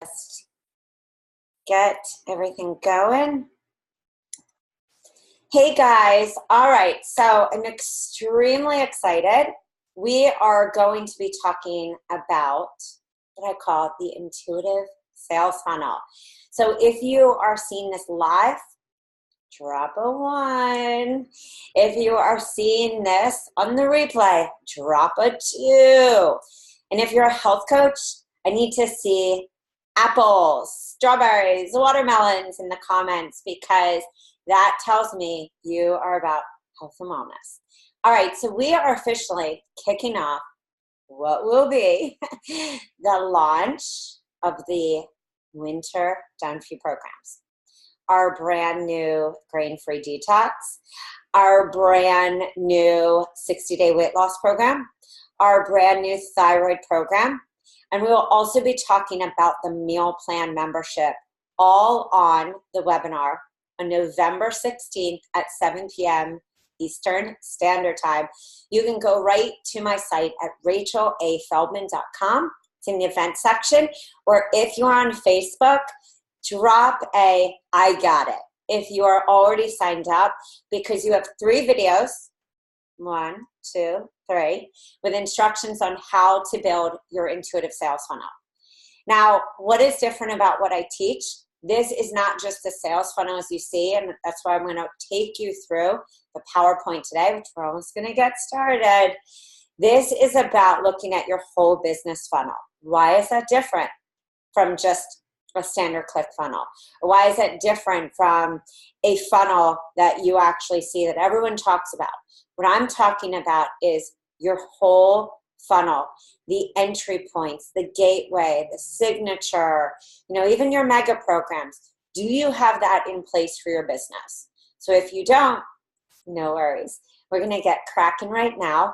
Just get everything going. Hey guys, all right, so I'm extremely excited. We are going to be talking about what I call the intuitive sales funnel. So if you are seeing this live, drop a 1. If you are seeing this on the replay, drop a 2. And if you're a health coach, I need to see apples, strawberries, watermelons in the comments, because that tells me you are about health and wellness. All right, so we are officially kicking off what will be the launch of the Winter Done For You programs. Our brand new grain-free detox, our brand new 60-day weight loss program, our brand new thyroid program, and we will also be talking about the meal plan membership, all on the webinar on November 16th at 7 p.m. Eastern Standard Time. You can go right to my site at rachelafeldman.com. It's in the event section. Or if you're on Facebook, drop a I got it if you are already signed up, because you have 3 videos, 1, 2, 3, with instructions on how to build your intuitive sales funnel. Now, what is different about what I teach? This is not just a sales funnel as you see, and that's why I'm going to take you through the PowerPoint today, which we're almost going to get started. This is about looking at your whole business funnel. Why is that different from just a standard click funnel? Why is that different from a funnel that you actually see that everyone talks about? What I'm talking about is your whole funnel, the entry points, the gateway, the signature, even your mega programs. Do you have that in place for your business? So if you don't, no worries. We're going to get cracking right now.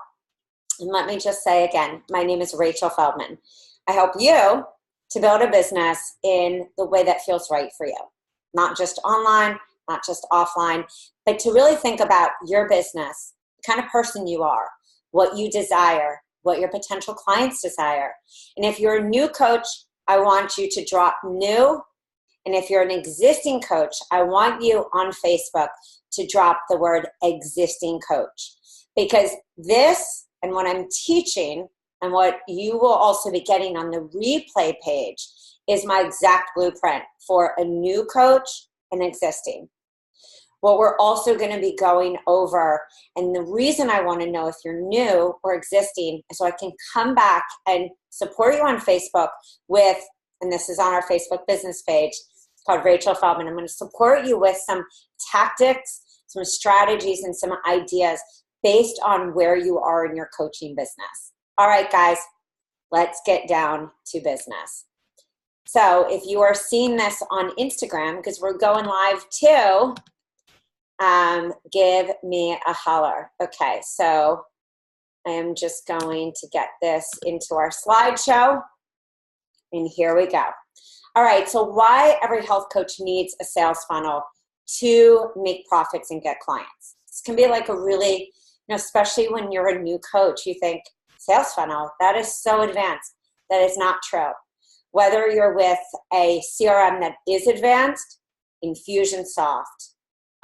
And let me just say again, my name is Rachel Feldman. I help you to build a business in the way that feels right for you. Not just online, not just offline, but to really think about your business, the kind of person you are, what you desire, what your potential clients desire. And if you're a new coach, I want you to drop new. And if you're an existing coach, I want you on Facebook to drop the word existing coach. Because this and what I'm teaching and what you will also be getting on the replay page is my exact blueprint for a new coach and existing. What we're also going to be going over, and the reason I want to know if you're new or existing is so I can come back and support you on Facebook with, and this is on our Facebook business page, it's called Rachel Feldman. I'm going to support you with some tactics, some strategies, and some ideas based on where you are in your coaching business. All right, guys, let's get down to business. So if you are seeing this on Instagram, because we're going live too, give me a holler. Okay, so I am just going to get this into our slideshow, and here we go. All right, so why every health coach needs a sales funnel to make profits and get clients. This can be like a really, especially when you're a new coach, you think, sales funnel, that is so advanced. That is not true. Whether you're with a CRM that is advanced, Infusionsoft,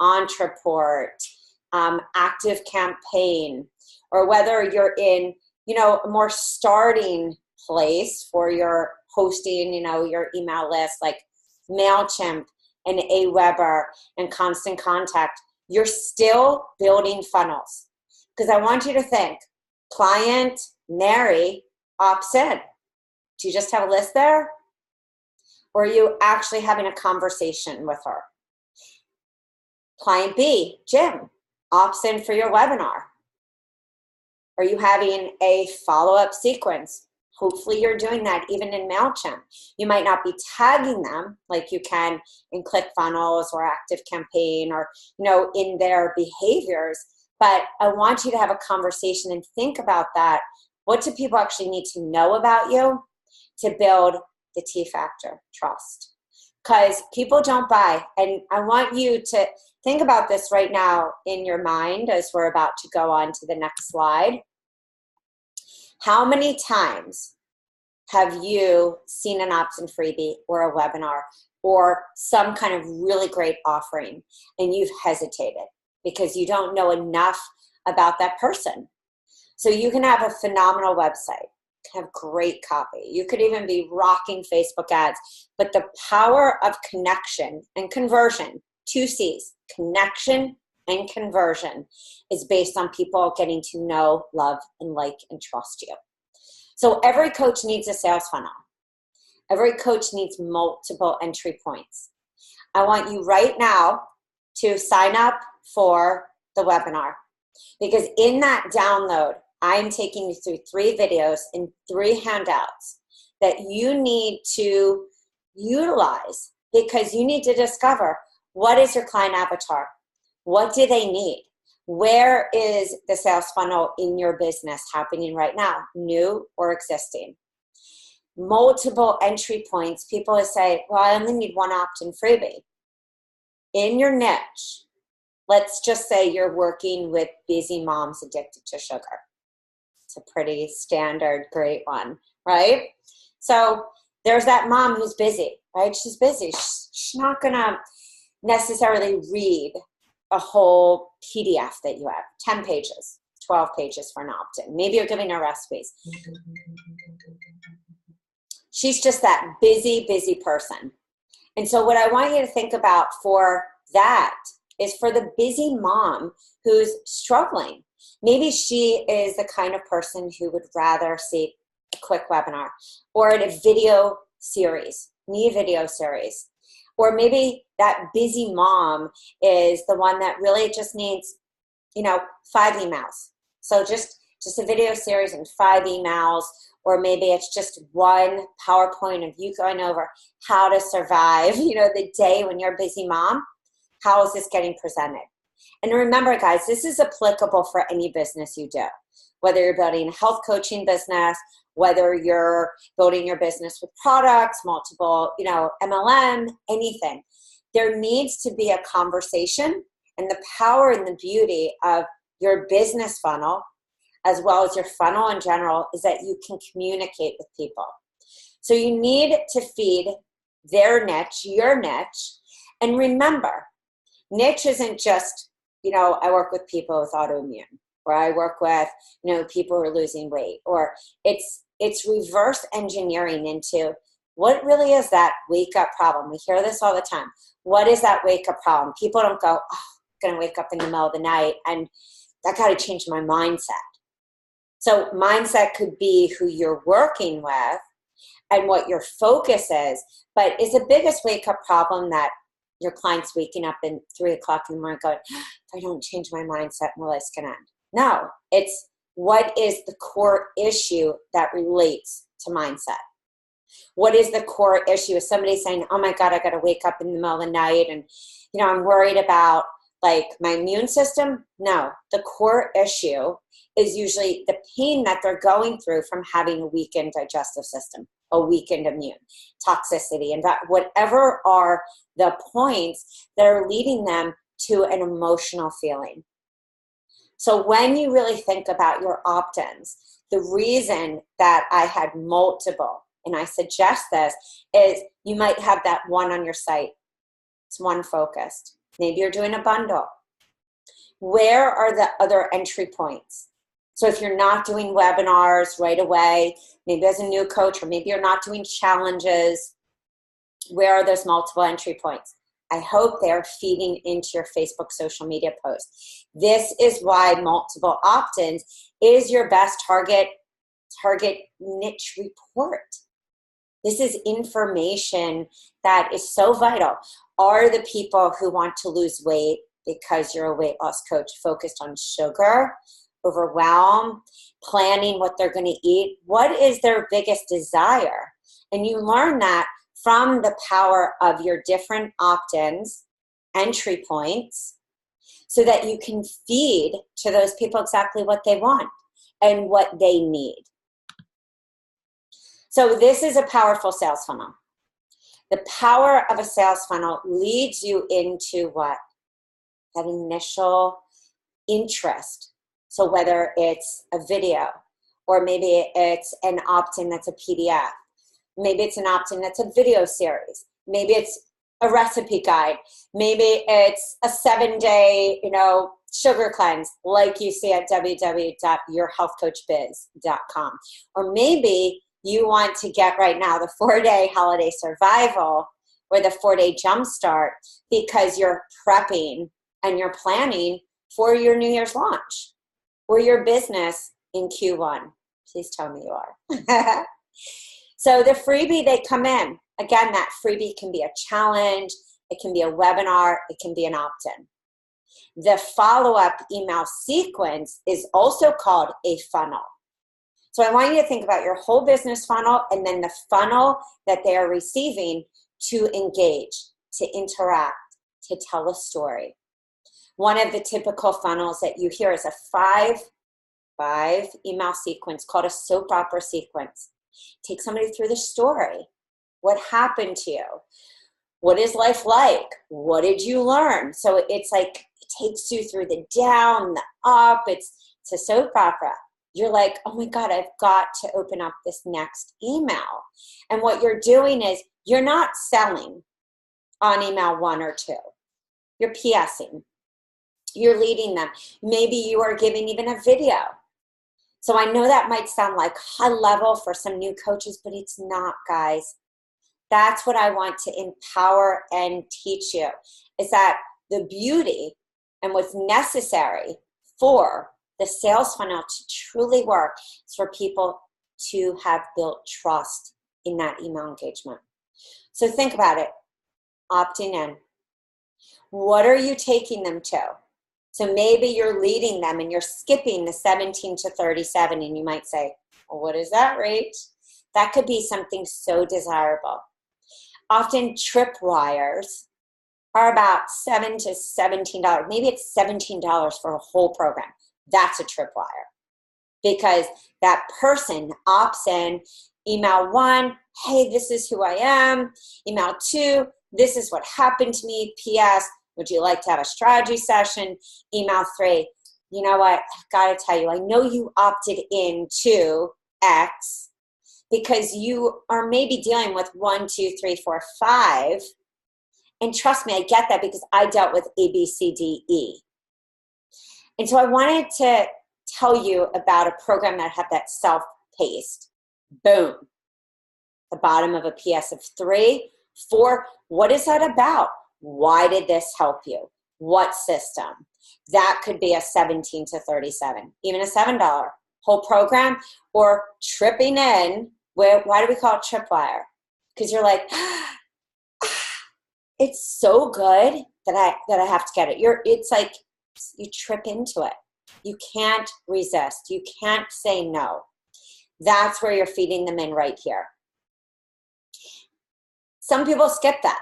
Ontraport, Active Campaign, or whether you're in, a more starting place for your hosting, your email list like MailChimp and Aweber and Constant Contact, you're still building funnels. Because I want you to think, client Mary opts in. Do you just have a list there? Or are you actually having a conversation with her? Client B, Jim, opts in for your webinar. Are you having a follow-up sequence? Hopefully you're doing that even in MailChimp. You might not be tagging them like you can in ClickFunnels or Active Campaign or, in their behaviors, but I want you to have a conversation and think about that. What do people actually need to know about you to build the T factor, trust? Because people don't buy. And I want you to think about this right now in your mind as we're about to go on to the next slide. How many times have you seen an opt-in freebie or a webinar or some kind of really great offering and you've hesitated because you don't know enough about that person? So you can have a phenomenal website, have great copy. You could even be rocking Facebook ads, but the power of connection and conversion, 2 C's, connection and conversion, is based on people getting to know, love, and like and trust you. So every coach needs a sales funnel. Every coach needs multiple entry points. I want you right now to sign up for the webinar, because in that download, I'm taking you through 3 videos and 3 handouts that you need to utilize, because you need to discover, what is your client avatar? What do they need? Where is the sales funnel in your business happening right now, new or existing? Multiple entry points. People say, well, I only need 1 opt-in freebie. In your niche, let's just say you're working with busy moms addicted to sugar. It's a pretty standard, great one, right? So there's that mom who's busy, right? She's busy. She's not going to necessarily read a whole PDF that you have, 10 pages, 12 pages for an opt-in. Maybe you're giving her recipes. She's just that busy, busy person. And so what I want you to think about for that is for the busy mom who's struggling. Maybe she is the kind of person who would rather see a quick webinar or a video series, me video series. Or maybe that busy mom is the one that really just needs, 5 emails. So just a video series and 5 emails, or maybe it's just 1 PowerPoint of you going over how to survive, the day when you're a busy mom. How is this getting presented? And remember, guys, this is applicable for any business you do, whether you're building a health coaching business, whether you're building your business with products, multiple, MLM, anything. There needs to be a conversation, and the power and the beauty of your business funnel, as well as your funnel in general, is that you can communicate with people. So you need to feed their niche, your niche. And remember, niche isn't just, I work with people with autoimmune, or I work with, people who are losing weight, or it's reverse engineering into what really is that wake up problem. We hear this all the time. What is that wake up problem? People don't go, I'm going to wake up in the middle of the night and I got to change my mindset. So mindset could be who you're working with and what your focus is, but is the biggest wake up problem that your client's waking up in 3 o'clock in the morning going, if I don't change my mindset, my life's going to end. No, it's what is the core issue that relates to mindset? What is the core issue? Is somebody saying, oh my God, I got to wake up in the middle of the night and, I'm worried about like my immune system? No, the core issue is usually the pain that they're going through from having a weakened digestive system, a weakened immune, toxicity, and that whatever are the points that are leading them to an emotional feeling. So when you really think about your opt-ins, the reason that I had multiple, and I suggest this, is you might have that one on your site. It's one focused. Maybe you're doing a bundle. Where are the other entry points? So if you're not doing webinars right away, maybe as a new coach, or maybe you're not doing challenges, where are those multiple entry points? I hope they're feeding into your Facebook social media posts. This is why multiple opt-ins is your best target niche report. This is information that is so vital. Are the people who want to lose weight because you're a weight loss coach focused on sugar, overwhelm, planning what they're going to eat? What is their biggest desire? And you learn that from the power of your different opt-ins, entry points, so that you can feed to those people exactly what they want and what they need. So this is a powerful sales funnel. The power of a sales funnel leads you into what? That initial interest. So whether it's a video or maybe it's an opt-in that's a PDF. Maybe it's an opt-in that's a video series. Maybe it's a recipe guide. Maybe it's a 7-day, sugar cleanse like you see at www.yourhealthcoachbiz.com. Or maybe you want to get right now the 4-day holiday survival or the 4-day jumpstart because you're prepping and you're planning for your New Year's launch or your business in Q1. Please tell me you are. So the freebie, they come in. Again, that freebie can be a challenge. It can be a webinar. It can be an opt-in. The follow-up email sequence is also called a funnel. So I want you to think about your whole business funnel and then the funnel that they are receiving to engage, to interact, to tell a story. One of the typical funnels that you hear is a five email sequence called a soap opera sequence. Take somebody through the story. What happened to you? What is life like? What did you learn? So it's like it takes you through the down, the up. It's a soap opera. You're like, oh my God, I've got to open up this next email. And what you're doing is you're not selling on email 1 or 2. You're PSing. You're leading them. Maybe you are giving even a video. So I know that might sound like high level for some new coaches, but it's not, guys. That's what I want to empower and teach you, is that the beauty and what's necessary for the sales funnel to truly work is for people to have built trust in that email engagement. So think about it, opting in. What are you taking them to? So maybe you're leading them and you're skipping the 17 to 37 and you might say, well, what is that, Rach? That could be something so desirable. Often tripwires are about $7 to $17. Maybe it's $17 for a whole program. That's a tripwire because that person opts in. Email 1, hey, this is who I am. Email 2, this is what happened to me. P.S. Would you like to have a strategy session? Email 3, you know what? I've got to tell you, I know you opted into X because you are maybe dealing with 1, 2, 3, 4, 5. And trust me, I get that because I dealt with A, B, C, D, E. And so I wanted to tell you about a program that had that self-paced. Boom. The bottom of a PS of 3, 4. What is that about? Why did this help you? What system? That could be a 17 to 37, even a $7 whole program, or tripping in. Why do we call it tripwire? Because you're like, it's so good that I have to get it. It's like you trip into it. You can't resist. You can't say no. That's where you're feeding them in right here. Some people skip that.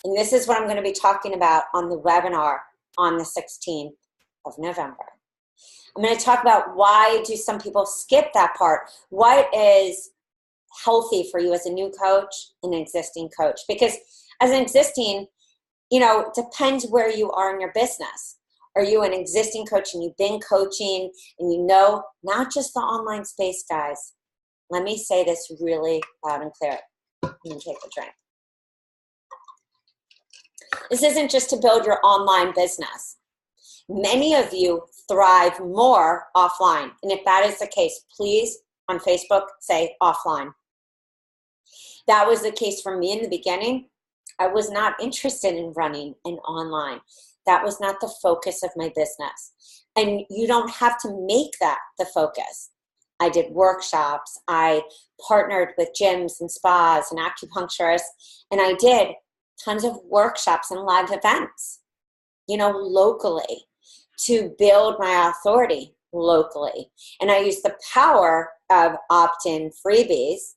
And this is what I'm going to be talking about on the webinar on the 16th of November. I'm going to talk about why do some people skip that part. What is healthy for you as a new coach and an existing coach? Because as an existing, it depends where you are in your business. Are you an existing coach and you've been coaching and not just the online space, guys? Let me say this really loud and clear. Let me take a drink. This isn't just to build your online business. Many of you thrive more offline. And if that is the case, please on Facebook say offline. That was the case for me in the beginning. I was not interested in running an online. That was not the focus of my business. And you don't have to make that the focus. I did workshops. I partnered with gyms and spas and acupuncturists. And I did tons of workshops and live events, locally to build my authority locally. And I used the power of opt-in freebies,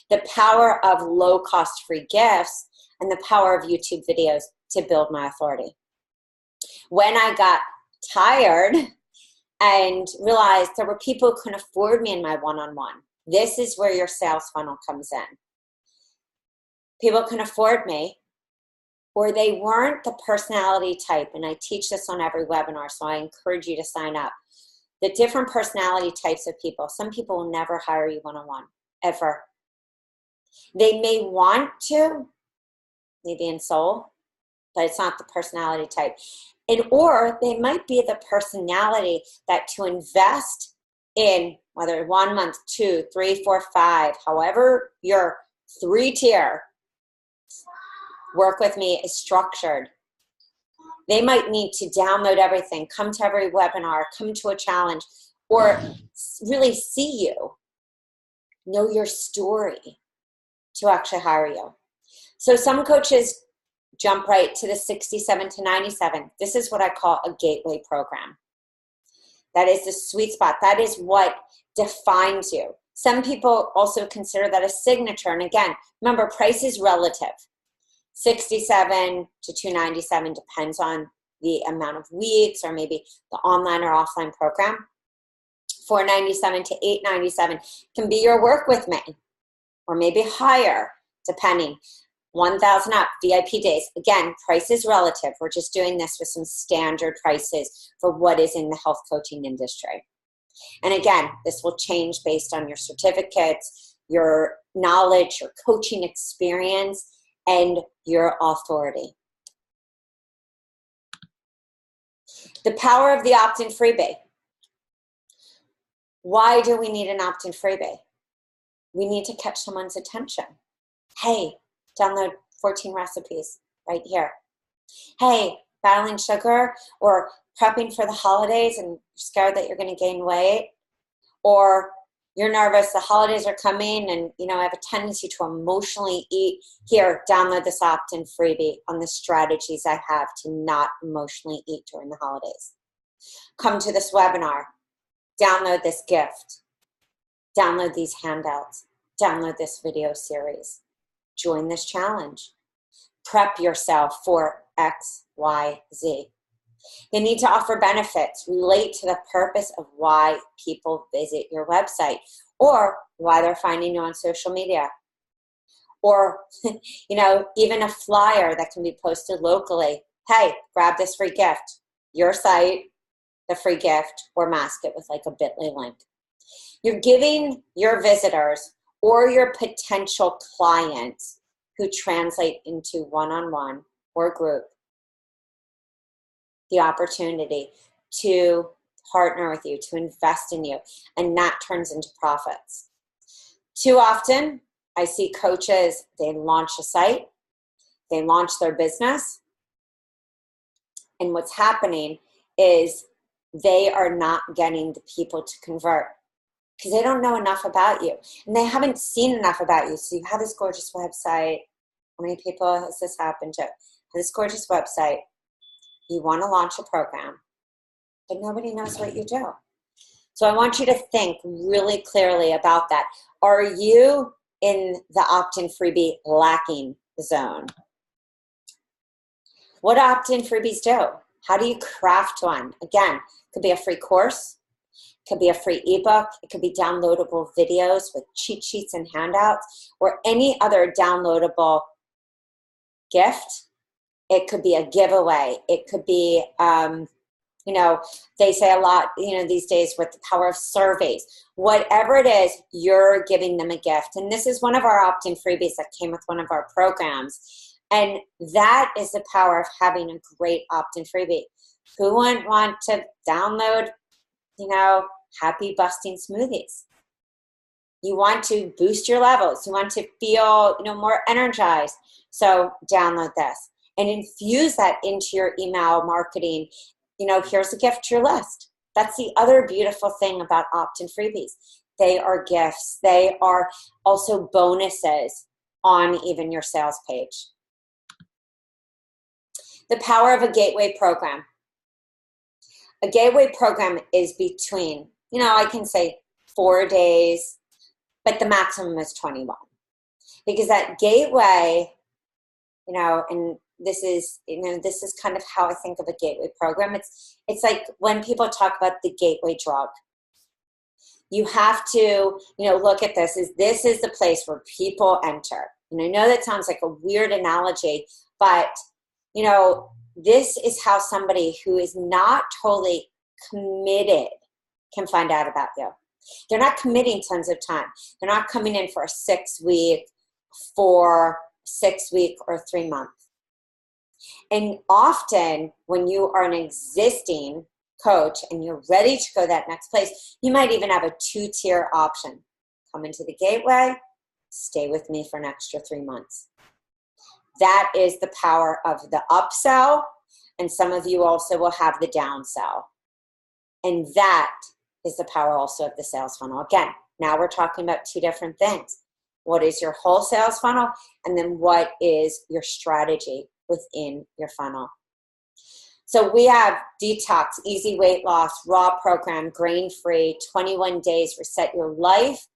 the power of low-cost free gifts, and the power of YouTube videos to build my authority. When I got tired and realized there were people who couldn't afford me in my one-on-one, this is where your sales funnel comes in. People couldn't afford me, or they weren't the personality type, and I teach this on every webinar, so I encourage you to sign up. the different personality types of people. Some people will never hire you one-on-one, ever. They may want to, maybe in soul, but it's not the personality type. Or they might be the personality that to invest in, whether 1 month, 2, 3, 4, 5, however your 3-tier work with me is structured. They might need to download everything, come to every webinar, come to a challenge, or really see you, know your story to actually hire you. So some coaches jump right to the 67 to 97. This is what I call a gateway program. That is the sweet spot. That is what defines you. Some people also consider that a signature. And again, remember, price is relative. 67 to 297 depends on the amount of weeks or maybe the online or offline program. 497 to 897 can be your work with me, or maybe higher, depending. 1,000 up, VIP days. Again, price is relative. We're just doing this with some standard prices for what is in the health coaching industry. And again, this will change based on your certificates, your knowledge, your coaching experience, and your authority. The power of the opt-in freebie. Why do we need an opt-in freebie? We need to catch someone's attention. Hey, download 14 recipes right here. Hey, battling sugar or prepping for the holidays and you're scared that you're going to gain weight, or you're nervous, the holidays are coming and I have a tendency to emotionally eat. Here, download this opt-in freebie on the strategies I have to not emotionally eat during the holidays. Come to this webinar, download this gift, download these handouts, download this video series, join this challenge, prep yourself for X, Y, Z. You need to offer benefits, relate to the purpose of why people visit your website or why they're finding you on social media. Or, even a flyer that can be posted locally. Hey, grab this free gift. Your site, the free gift, or mask it with like a bit.ly link. You're giving your visitors or your potential clients who translate into one-on-one or group the opportunity to partner with you, to invest in you, and that turns into profits. Too often, I see coaches, they launch a site, they launch their business, and what's happening is they are not getting the people to convert because they don't know enough about you, and they haven't seen enough about you. So you have this gorgeous website. How many people has this happened to? This gorgeous website. You want to launch a program, but nobody knows what you do. So I want you to think really clearly about that. Are you in the opt-in freebie lacking zone? What opt-in freebies do? How do you craft one? Again, it could be a free course. It could be a free ebook. It could be downloadable videos with cheat sheets and handouts, or any other downloadable gift. It could be a giveaway. It could be, they say a lot, these days with the power of surveys. Whatever it is, you're giving them a gift. And this is one of our opt-in freebies that came with one of our programs. And that is the power of having a great opt-in freebie. Who wouldn't want to download, happy busting smoothies? You want to boost your levels. You want to feel, more energized. So download this. And infuse that into your email marketing. Here's a gift to your list. That's the other beautiful thing about opt-in freebies. They are gifts. They are also bonuses on even your sales page. The power of a gateway program. A gateway program is between, I can say 4 days, but the maximum is 21. Because that gateway, and this is kind of how I think of a gateway program. It's like when people talk about the gateway drug. You have to, look at this. This is the place where people enter. And I know that sounds like a weird analogy, but, this is how somebody who is not totally committed can find out about you. They're not committing tons of time. They're not coming in for a 6-week, 4, 6-week, or 3-month. And often when you are an existing coach and you're ready to go that next place, you might even have a 2-tier option. Come into the gateway, stay with me for an extra 3 months. That is the power of the upsell, and some of you also will have the downsell. And that is the power also of the sales funnel. Again, now we're talking about 2 different things. What is your whole sales funnel? And then what is your strategy within your funnel? So we have detox, easy weight loss, raw program, grain-free, 21 days, reset your life,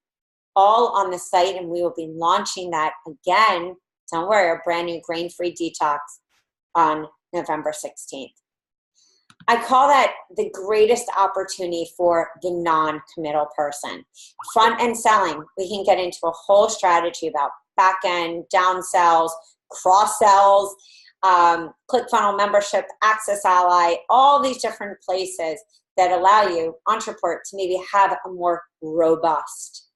all on the site. And we will be launching that again. Don't worry, a brand new grain-free detox on November 16th. I call that the greatest opportunity for the non-committal person. Front-end selling, we can get into a whole strategy about back-end, downsells, cross-sells, ClickFunnels membership, Access Ally, all these different places that allow you, Entrepreneur, to maybe have a more robust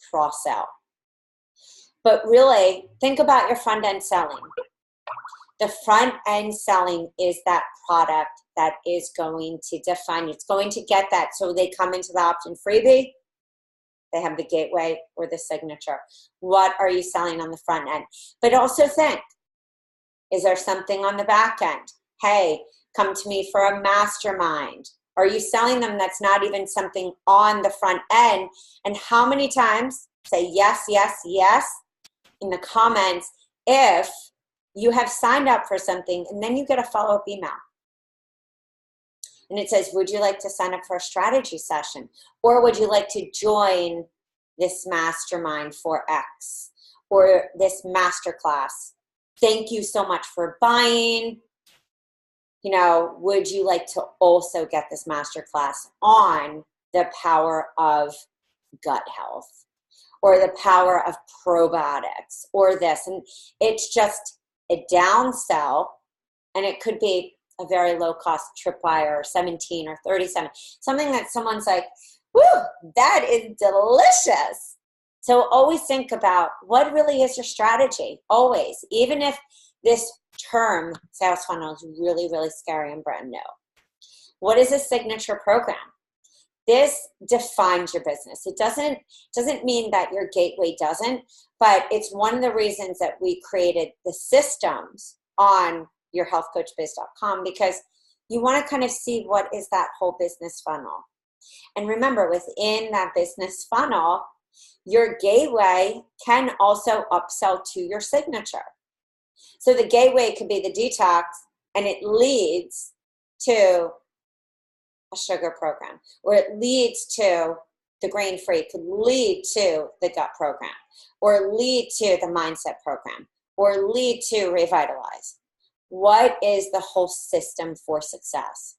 cross-sell. But really, think about your front-end selling. The front-end selling is that product that is going to define, it's going to get that. So they come into the opt-in freebie, they have the gateway or the signature. What are you selling on the front end? But also think, is there something on the back end? Hey, come to me for a mastermind. Are you selling them that's not even something on the front end? And how many times say yes, yes, yes in the comments if you have signed up for something and then you get a follow-up email. And it says, would you like to sign up for a strategy session? Or would you like to join this mastermind for X? Or this masterclass? Thank you so much for buying. You know, would you like to also get this masterclass on the power of gut health? Or the power of probiotics? Or this? And it's just a downsell, and it could be a very low-cost tripwire, or 17 or 37, something that someone's like, whoo, that is delicious. So always think about what really is your strategy, always, even if this term, sales funnel, is really, really scary and brand new. What is a signature program? This defines your business. It doesn't mean that your gateway doesn't, but it's one of the reasons that we created the systems on yourhealthcoachbiz.com, because you want to kind of see what is that whole business funnel. And remember, within that business funnel, your gateway can also upsell to your signature. So the gateway could be the detox, and it leads to a sugar program, or it leads to the grain-free, could lead to the gut program, or lead to the mindset program, or lead to revitalize. What is the whole system for success?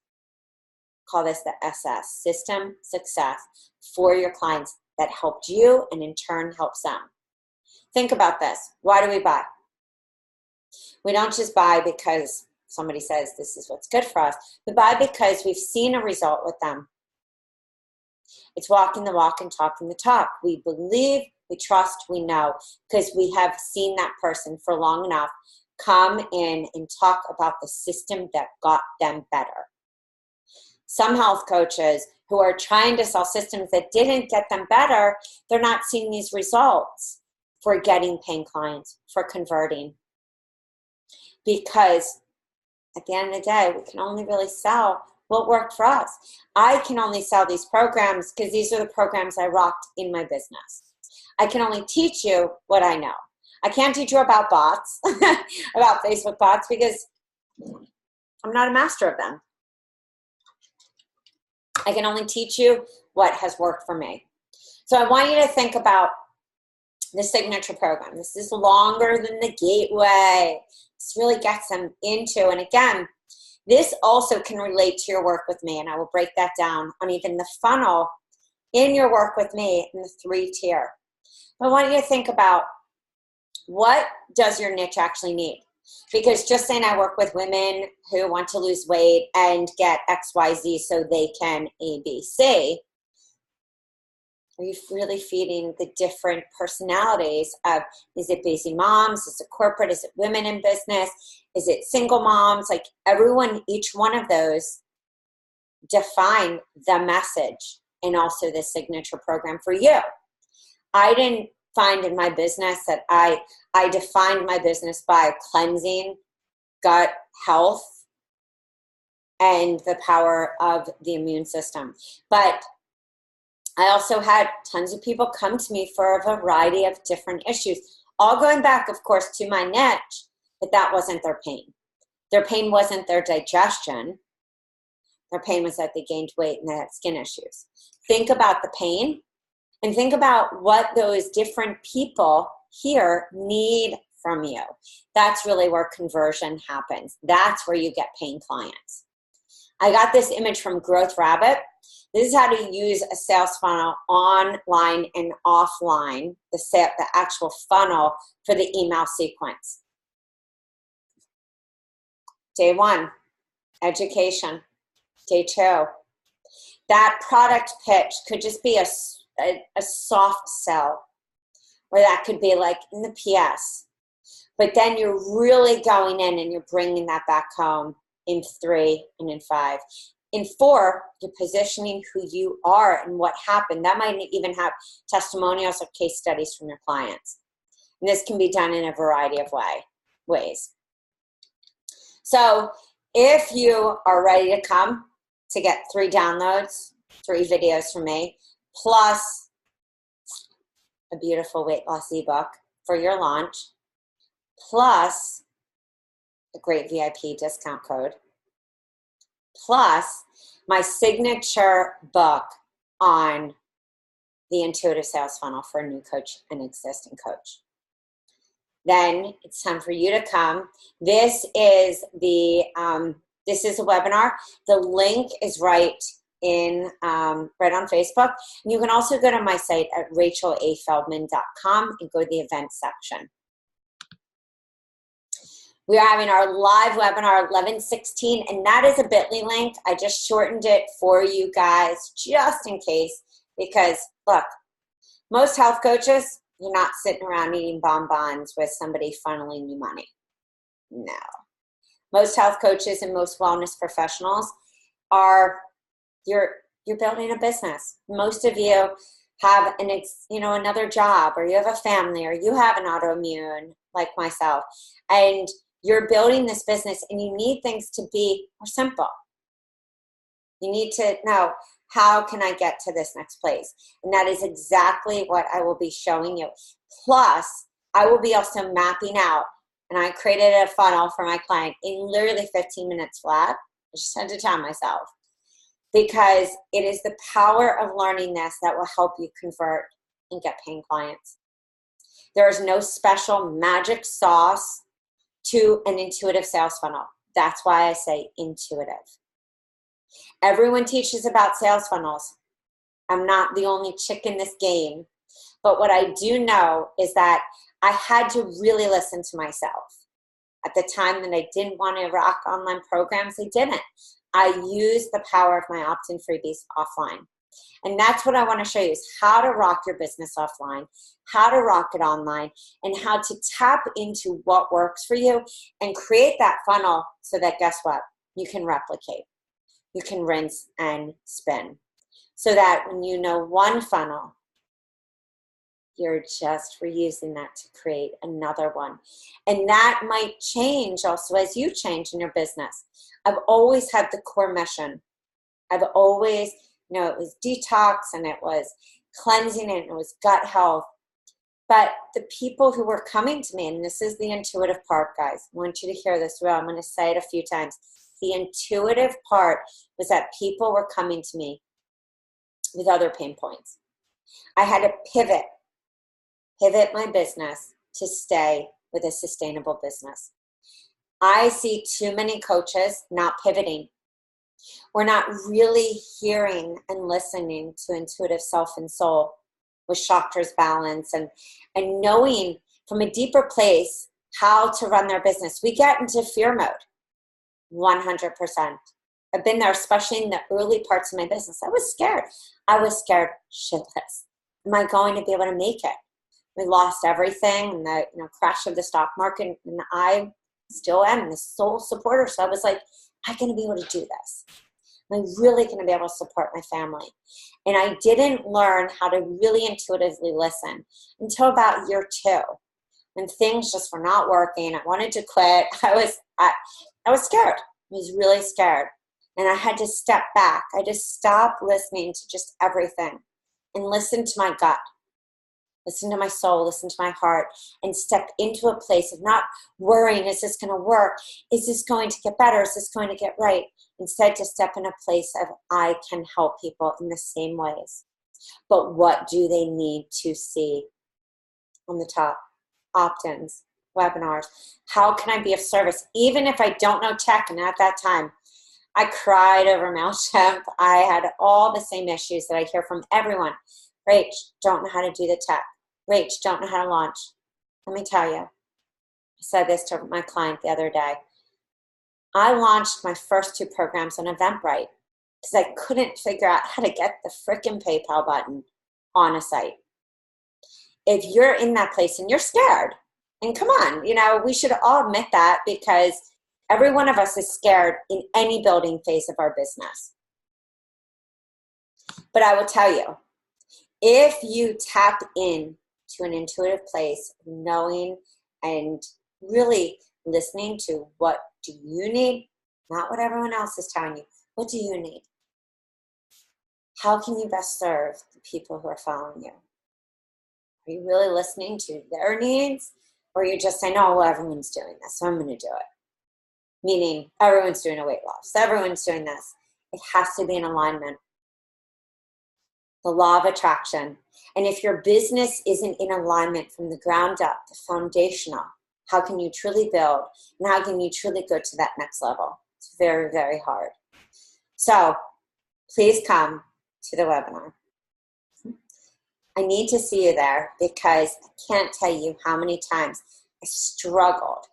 Call this the SS, system success for your clients that helped you and in turn helps them. Think about this. Why do we buy? We don't just buy because somebody says this is what's good for us. We buy because we've seen a result with them. It's walking the walk and talking the talk. We believe, we trust, we know, because we have seen that person for long enough come in and talk about the system that got them better. Some health coaches who are trying to sell systems that didn't get them better, they're not seeing these results for getting paying clients, for converting. Because at the end of the day, we can only really sell what worked for us. I can only sell these programs because these are the programs I rocked in my business. I can only teach you what I know. I can't teach you about bots, about Facebook bots, because I'm not a master of them. I can only teach you what has worked for me. So I want you to think about the signature program. This is longer than the gateway. This really gets them into, and again, this also can relate to your work with me, and I will break that down on even the funnel in your work with me in the 3-tier. But I want you to think about, what does your niche actually need? Because just saying I work with women who want to lose weight and get XYZ so they can ABC, are you really feeding the different personalities of, is it busy moms? Is it corporate? Is it women in business? Is it single moms? Like everyone, each one of those define the message and also the signature program for you. I didn't find in my business that I defined my business by cleansing, gut health, and the power of the immune system. But I also had tons of people come to me for a variety of different issues, all going back, of course, to my niche, but that wasn't their pain. Their pain wasn't their digestion. Their pain was that they gained weight and they had skin issues. Think about the pain and think about what those different people here need from you. That's really where conversion happens. That's where you get paying clients. I got this image from Growth Rabbit. This is how to use a sales funnel online and offline, the actual funnel for the email sequence. Day 1, education. Day 2, that product pitch could just be a soft sell, or that could be like in the PS. But then you're really going in and you're bringing that back home in 3 and in 5. In 4, you're positioning who you are and what happened. That might even have testimonials or case studies from your clients. And this can be done in a variety of ways. So if you are ready to come to get 3 downloads, 3 videos from me, plus a beautiful weight loss ebook for your launch, plus a great VIP discount code, plus my signature book on the intuitive sales funnel for a new coach and existing coach, then it's time for you to come. This is a webinar. The link is right on Facebook. And you can also go to my site at rachelafeldman.com and go to the events section. We are having our live webinar 11/16, and that is a bit.ly link. I just shortened it for you guys just in case, because look, most health coaches, you're not sitting around eating bonbons with somebody funneling you money. No. Most health coaches and most wellness professionals are, you're building a business. Most of you have another job, or you have a family, or you have an autoimmune like myself, and you're building this business and you need things to be more simple. You need to know, how can I get to this next place? And that is exactly what I will be showing you. Plus, I will be also mapping out, and I created a funnel for my client in literally 15 minutes flat. I just had to time myself, because it is the power of learning this that will help you convert and get paying clients. There is no special magic sauce to an intuitive sales funnel. That's why I say intuitive. Everyone teaches about sales funnels. I'm not the only chick in this game. But what I do know is that I had to really listen to myself. At the time that I didn't want to rock online programs, I didn't. I used the power of my opt-in freebies offline. And that's what I want to show you, is how to rock your business offline, how to rock it online, and how to tap into what works for you and create that funnel so that, guess what? You can replicate. You can rinse and spin. So that when you know one funnel, you're just reusing that to create another one. And that might change also as you change in your business. I've always had the core mission. I've always, it was detox, and it was cleansing, and it was gut health. But the people who were coming to me, and this is the intuitive part, guys, I want you to hear this well. I'm going to say it a few times. The intuitive part was that people were coming to me with other pain points. I had to pivot my business to stay with a sustainable business. I see too many coaches not pivoting. We're not really hearing and listening to intuitive self and soul with chakras balance, and knowing from a deeper place how to run their business. We get into fear mode, 100%. I've been there, especially in the early parts of my business. I was scared. I was scared shitless. Am I going to be able to make it? We lost everything in the crash of the stock market, and I still am the sole supporter. So I was like, am I going to be able to do this? Am I really going to be able to support my family? And I didn't learn how to really intuitively listen until about year 2, when things just were not working. I wanted to quit. I was scared. I was really scared. And I had to step back. I just stopped listening to just everything and listen to my gut. Listen to my soul, listen to my heart, and step into a place of not worrying, is this going to work? Is this going to get better? Is this going to get right? Instead, to step in a place of, I can help people in the same ways. But what do they need to see on the top? Opt-ins, webinars. How can I be of service? Even if I don't know tech, and at that time, I cried over MailChimp. I had all the same issues that I hear from everyone. Rach, don't know how to do the tech. Rach, don't know how to launch. Let me tell you, I said this to my client the other day. I launched my first 2 programs on Eventbrite because I couldn't figure out how to get the frickin' PayPal button on a site. If you're in that place and you're scared, and come on, we should all admit that, because every one of us is scared in any building phase of our business. But I will tell you, if you tap in to an intuitive place, knowing and really listening to what do you need, not what everyone else is telling you. What do you need? How can you best serve the people who are following you? Are you really listening to their needs? Or are you just saying, oh, well, everyone's doing this, so I'm going to do it? Meaning everyone's doing a weight loss. Everyone's doing this. It has to be in alignment. The law of attraction. And if your business isn't in alignment from the ground up, the foundational, how can you truly build? And how can you truly go to that next level? It's very, very hard. So please come to the webinar. I need to see you there, because I can't tell you how many times I struggled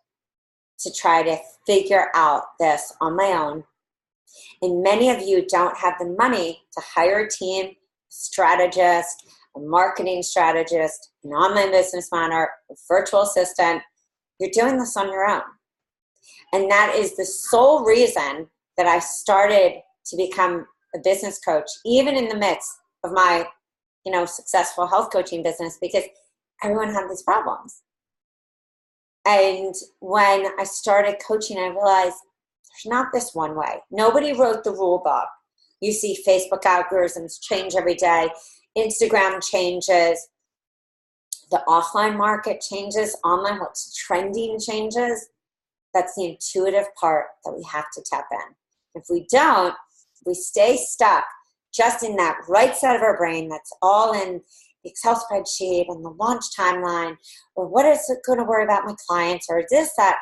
to try to figure out this on my own. And many of you don't have the money to hire a team, strategist, a marketing strategist, an online business manager, a virtual assistant. You're doing this on your own. And that is the sole reason that I started to become a business coach, even in the midst of my, successful health coaching business, because everyone had these problems. And when I started coaching, I realized there's not this one way. Nobody wrote the rule book. You see Facebook algorithms change every day. Instagram changes. The offline market changes. Online, what's trending changes. That's the intuitive part that we have to tap in. If we don't, we stay stuck just in that right side of our brain that's all in the Excel spreadsheet and the launch timeline, or what is it going to worry about my clients, or this, that.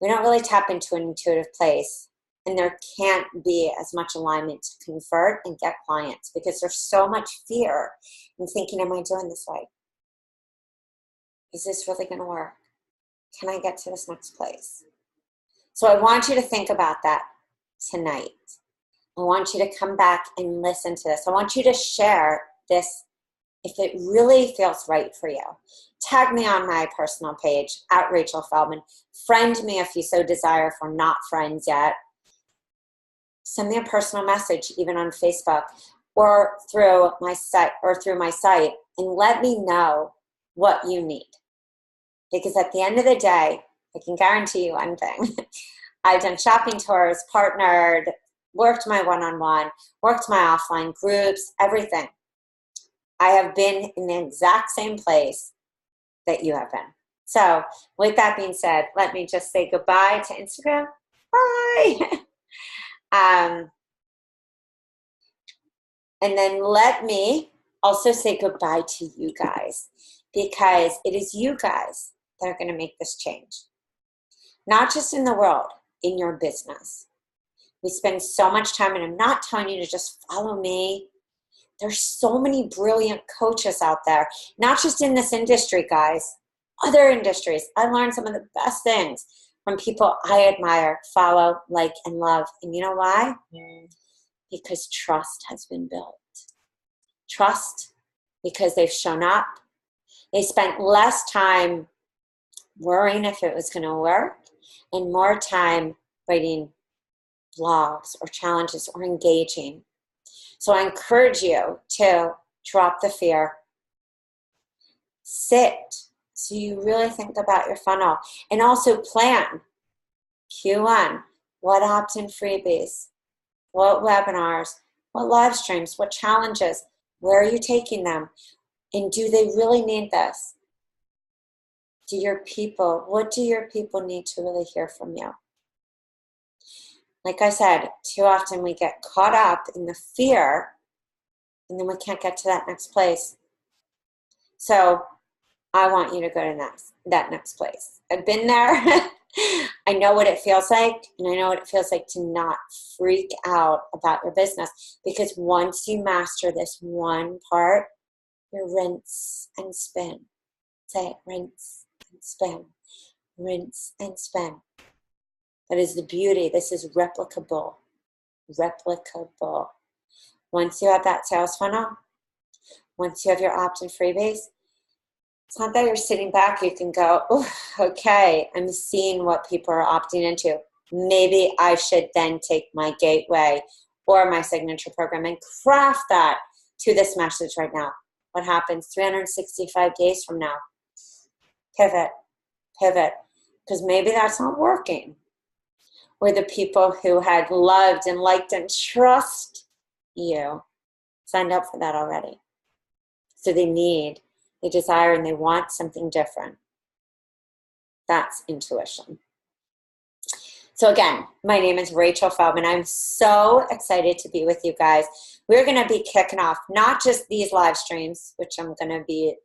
We don't really tap into an intuitive place, and there can't be as much alignment to convert and get clients, because there's so much fear in thinking, am I doing this right? Is this really going to work? Can I get to this next place? So I want you to think about that tonight. I want you to come back and listen to this. I want you to share this if it really feels right for you. Tag me on my personal page at Rachel Feldman. Friend me if you so desire, if we're not friends yet. Send me a personal message, even on Facebook, or through my site, and let me know what you need. Because at the end of the day, I can guarantee you one thing. I've done shopping tours, partnered, worked my one-on-one, worked my offline groups, everything. I have been in the exact same place that you have been. So with that being said, let me just say goodbye to Instagram. Bye. And then let me also say goodbye to you guys, because it is you guys that are going to make this change. Not just in the world, in your business. We spend so much time, and I'm not telling you to just follow me. There's so many brilliant coaches out there, not just in this industry, guys. other industries. I learned some of the best things from people I admire, follow, like, and love. And you know why? Because trust has been built. Trust because they've shown up. They spent less time worrying if it was going to work and more time writing blogs or challenges or engaging. So I encourage you to drop the fear. Sit so you really think about your funnel, and also plan Q1, what opt-in freebies, what webinars, what live streams, what challenges, where are you taking them, and do they really need this? What do your people need to really hear from you? Like I said, too often we get caught up in the fear and then we can't get to that next place. So I want you to go to that next place. I've been there. I know what it feels like, and I know what it feels like to not freak out about your business, because once you master this one part, you rinse and spin. Say it, rinse and spin, rinse and spin. That is the beauty. This is replicable. Replicable. Once you have that sales funnel, once you have your opt-in freebies, it's not that you're sitting back. You can go, oh, okay, I'm seeing what people are opting into. Maybe I should then take my gateway or my signature program and craft that to this message right now. What happens 365 days from now? Pivot, because maybe that's not working. Or the people who had loved and liked and trust you signed up for that already. So they desire, and they want something different. That's intuition. So again, my name is Rachel Feldman. I'm so excited to be with you guys. We're going to be kicking off not just these live streams, which I'm going to be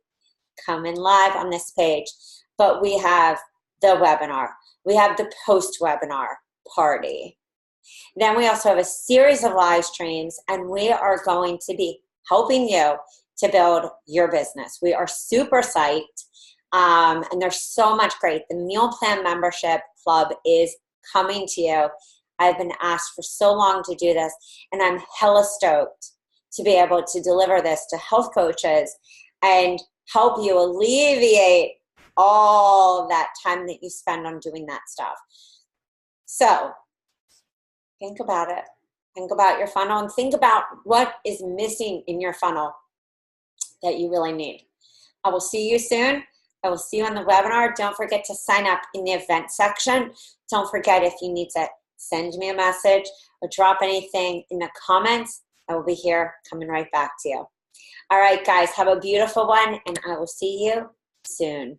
coming live on this page, but we have the webinar. We have the post-webinar party. Then we also have a series of live streams, and we are going to be helping you to build your business. We are super psyched, and there's so much great. The Meal Plan Membership Club is coming to you. I've been asked for so long to do this, and I'm hella stoked to be able to deliver this to health coaches and help you alleviate all that time that you spend on doing that stuff. So think about it. Think about your funnel and think about what is missing in your funnel that you really need. I will see you soon. I will see you on the webinar. Don't forget to sign up in the event section. Don't forget, if you need to send me a message or drop anything in the comments, I will be here coming right back to you. All right, guys, have a beautiful one, and I will see you soon.